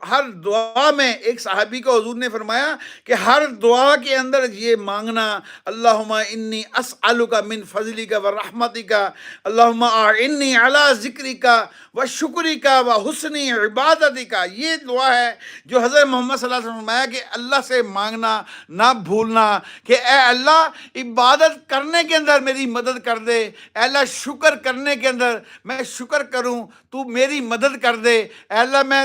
ہر دعا میں ایک صحابی کو حضور نے فرمایا کہ ہر دعا کے اندر یہ مانگنا، اللہم انی اسألک من فضلک و رحمتک، اللہم اعنی علی ذکرک و شکرک و حسن عبادتک. یہ دعا ہے جو حضرت محمد صلی اللہ علیہ وسلم نے فرمایا کہ اللہ سے مانگنا، نہ بھولنا کہ اے اللہ عبادت کرنے کے اندر میری مدد کر دے، اے اللہ شکر کرنے کے اندر میں شکر کروں تو میری مدد کر دے، اے اللہ میں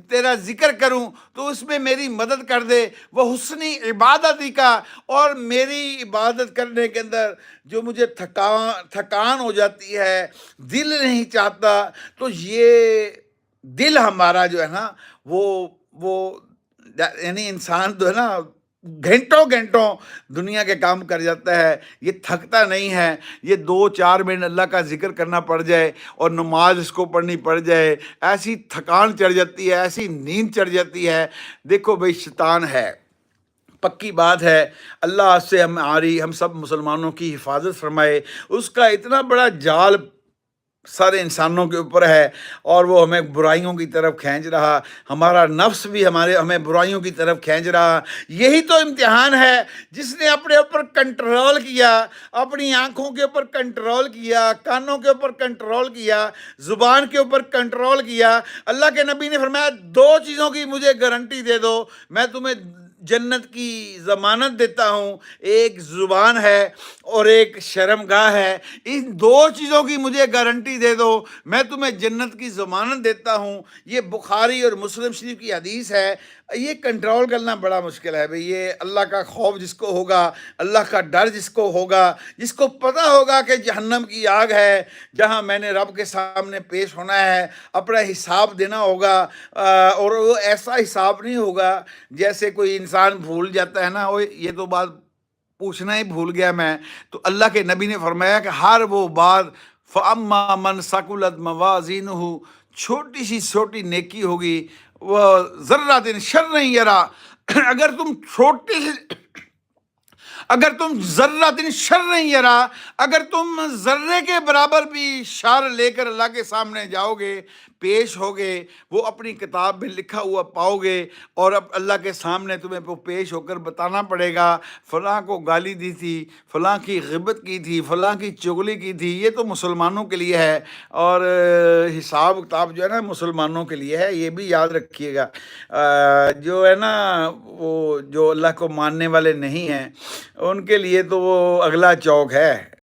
تیرا ذکر کروں تو اس میں میری مدد کر دے، وہ حسنی عبادتی کا، اور میری عبادت کرنے کے اندر جو مجھے تھکان ہو جاتی ہے، دل نہیں چاہتا، تو یہ دل ہمارا جو ہے نا وہ یعنی انسان جو ہے نا گھنٹوں گھنٹوں دنیا کے کام کر جاتا ہے، یہ تھکتا نہیں ہے. یہ 2-4 منٹ اللہ کا ذکر کرنا پڑ جائے اور نماز اس کو پڑھنی پڑ جائے، ایسی تھکان چڑھ جاتی ہے، ایسی نیند چڑھ جاتی ہے. دیکھو بھئی شیطان ہے، پکی بات ہے، اللہ سے ہم سب مسلمانوں کی حفاظت فرمائے. اس کا اتنا بڑا جال سارے انسانوں کے اوپر ہے اور وہ ہمیں برائیوں کی طرف کھینچ رہا، ہمارا نفس بھی ہمیں برائیوں کی طرف کھینچ رہا. یہی تو امتحان ہے. جس نے اپنے اوپر کنٹرول کیا، اپنی آنکھوں کے اوپر کنٹرول کیا، کانوں کے اوپر کنٹرول کیا، زبان کے اوپر کنٹرول کیا، اللہ کے نبی نے فرمایا 2 چیزوں کی مجھے گارنٹی دے دو، میں تمہیں جنت کی ضمانت دیتا ہوں، ایک زبان ہے اور ایک شرمگاہ ہے. ان 2 چیزوں کی مجھے گارنٹی دے دو، میں تمہیں جنت کی ضمانت دیتا ہوں. یہ بخاری اور مسلم شریف کی حدیث ہے. یہ کنٹرول کرنا بڑا مشکل ہے بھئی. یہ اللہ کا خوف جس کو ہوگا، اللہ کا ڈر جس کو ہوگا، جس کو پتہ ہوگا کہ جہنم کی آگ ہے جہاں میں نے رب کے سامنے پیش ہونا ہے، اپنا حساب دینا ہوگا، اور وہ ایسا حساب نہیں ہوگا جیسے کوئی انسان بھول جاتا ہے نا، یہ تو بات پوچھنا ہی بھول گیا میں. تو اللہ کے نبی نے فرمایا کہ ہر وہ بات فَأَمَّا مَنْ ثَقُلَتْ مَوَازِينُهُ، چھوٹی سی چھوٹی نیکی ہوگی، وہ ذرۃ شرًا یرا، اگر تم ذرۃ شرًا یرا، اگر تم ذرے کے برابر بھی شر لے کر اللہ کے سامنے جاؤ گے، پیش ہوگے، وہ اپنی کتاب میں لکھا ہوا پاؤ گے، اور اب اللہ کے سامنے تمہیں وہ پیش ہو کر بتانا پڑے گا فلاں کو گالی دی تھی، فلاں کی غیبت کی تھی، فلاں کی چغلی کی تھی. یہ تو مسلمانوں کے لیے ہے، اور حساب کتاب جو ہے نا مسلمانوں کے لیے ہے. یہ بھی یاد رکھیے گا. جو ہے نا وہ جو اللہ کو ماننے والے نہیں ہیں ان کے لیے تو وہ اگلا چوک ہے.